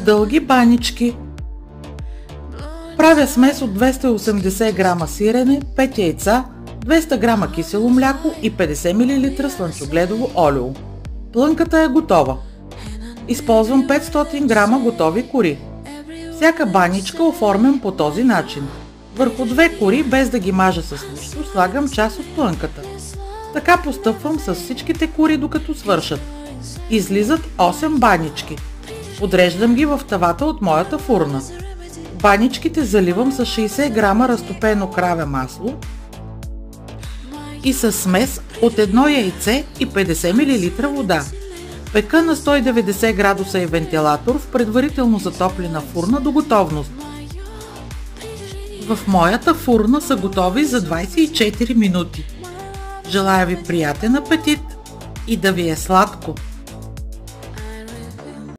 Дълги банички. Правя смес от 280 г сирене, 5 яйца, 200 г кисело мляко и 50 мл слънчогледово олио. Плънката е готова. Използвам 500 г готови кори. Всяка баничка оформям по този начин. Върху 2 кори, без да ги мажа с нищо, слагам част от плънката. Така постъпвам с всичките кори, докато свършат. Излизат 8 банички. Подреждам ги в тавата от моята фурна. Баничките заливам с 60 г разтопено краве масло и с смес от 1 яйце и 50 мл вода. Пека на 190 градуса и вентилатор в предварително затоплена фурна до готовност. В моята фурна са готови за 24 минути. Желая ви приятен апетит и да ви е сладко!